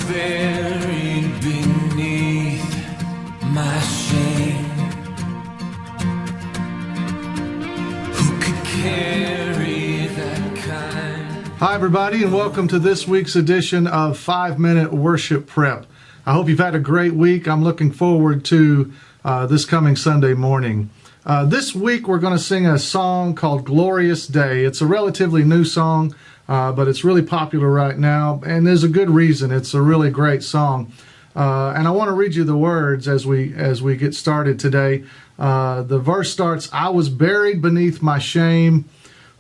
buried beneath my shame. Who could carry that kind? Hi, everybody, and welcome to this week's edition of 5-Minute Worship Prep. I hope you've had a great week. I'm looking forward to this coming Sunday morning. This week, we're going to sing a song called Glorious Day. It's a relatively new song, but it's really popular right now, and there's a good reason. It's a really great song. And I want to read you the words as we get started today. The verse starts, "I was buried beneath my shame.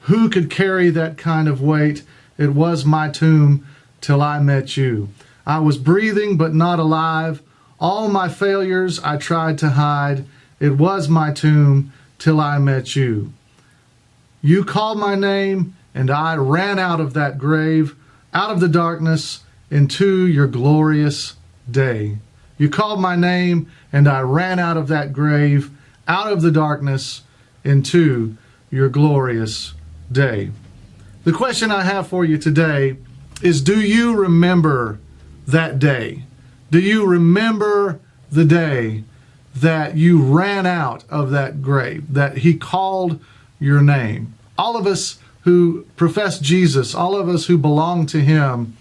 Who could carry that kind of weight? It was my tomb till I met you. I was breathing but not alive. All my failures I tried to hide. It was my tomb till I met you. You called my name and I ran out of that grave, out of the darkness into your glorious day. You called my name and I ran out of that grave, out of the darkness into your glorious day." The question I have for you today is, do you remember that day? Do you remember the day that you ran out of that grave, that he called your name? All of us who profess Jesus, all of us who belong to him,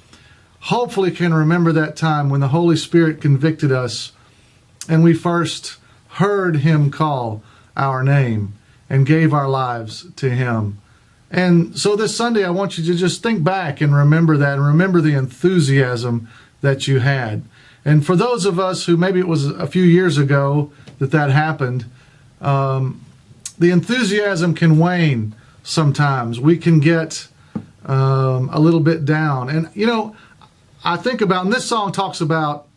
hopefully can remember that time when the Holy Spirit convicted us and we first heard him call our name and gave our lives to him. And so this Sunday, I want you to just think back and remember that, and remember the enthusiasm that you had. And for those of us who maybe it was a few years ago that happened, the enthusiasm can wane sometimes. We can get a little bit down. And, you know, I think about, and this song talks about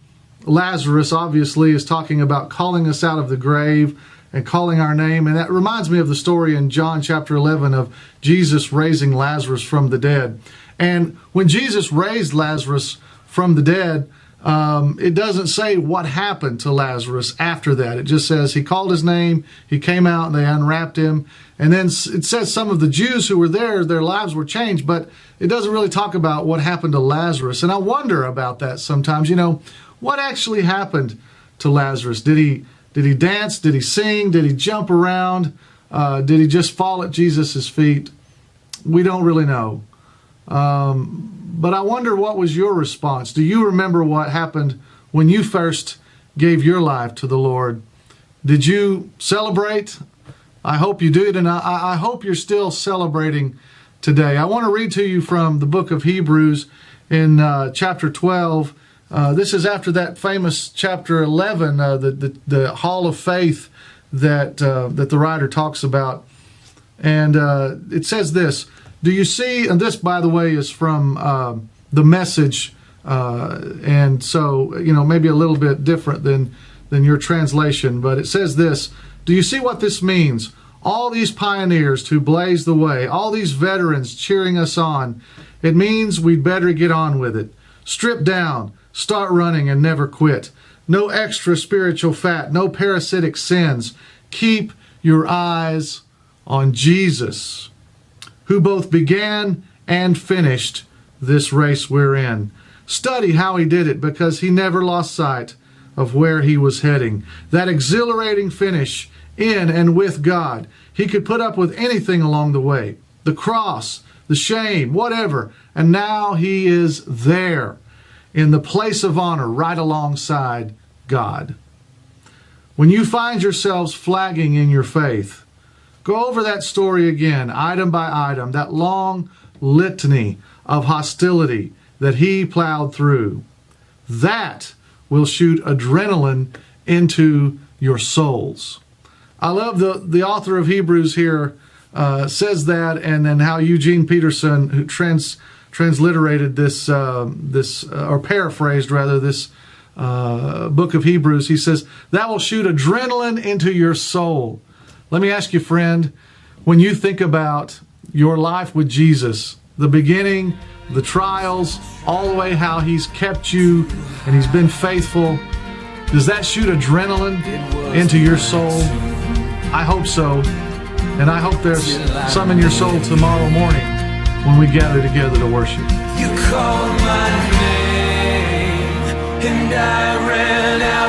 Lazarus, obviously, is talking about calling us out of the grave and calling our name. And that reminds me of the story in John chapter 11 of Jesus raising Lazarus from the dead. And when Jesus raised Lazarus from the dead, it doesn't say what happened to Lazarus after that. It just says he called his name, he came out, and they unwrapped him. And then it says some of the Jews who were there, their lives were changed, but it doesn't really talk about what happened to Lazarus. And I wonder about that sometimes. You know, what actually happened to Lazarus? Did he dance? Did he sing? Did he jump around? Did he just fall at Jesus' feet? We don't really know. But I wonder, what was your response? Do you remember what happened when you first gave your life to the Lord? Did you celebrate? I hope you did, and I hope you're still celebrating today. I want to read to you from the book of Hebrews in chapter 12. This is after that famous chapter 11, the hall of faith that the writer talks about. And it says this: "Do you see," and this, by the way, is from the Message, and so, you know, maybe a little bit different than your translation, but it says this: "Do you see what this means? All these pioneers who blazed the way, all these veterans cheering us on. It means we'd better get on with it. Strip down, start running, and never quit. No extra spiritual fat, no parasitic sins. Keep your eyes on Jesus, who both began and finished this race we're in. Study how he did it, because he never lost sight of where he was heading. That exhilarating finish in and with God. He could put up with anything along the way. The cross, the shame, whatever. And now he is there in the place of honor right alongside God." When you find yourselves flagging in your faith, go over that story again, item by item, that long litany of hostility that he plowed through. That will shoot adrenaline into your souls. I love the author of Hebrews here says that, and then how Eugene Peterson, who transliterated this, or paraphrased rather, this book of Hebrews, he says, that will shoot adrenaline into your soul. Let me ask you, friend, when you think about your life with Jesus, the beginning, the trials, all the way how he's kept you and he's been faithful, does that shoot adrenaline into your soul? I hope so. And I hope there's some in your soul tomorrow morning when we gather together to worship. You call my name and I ran out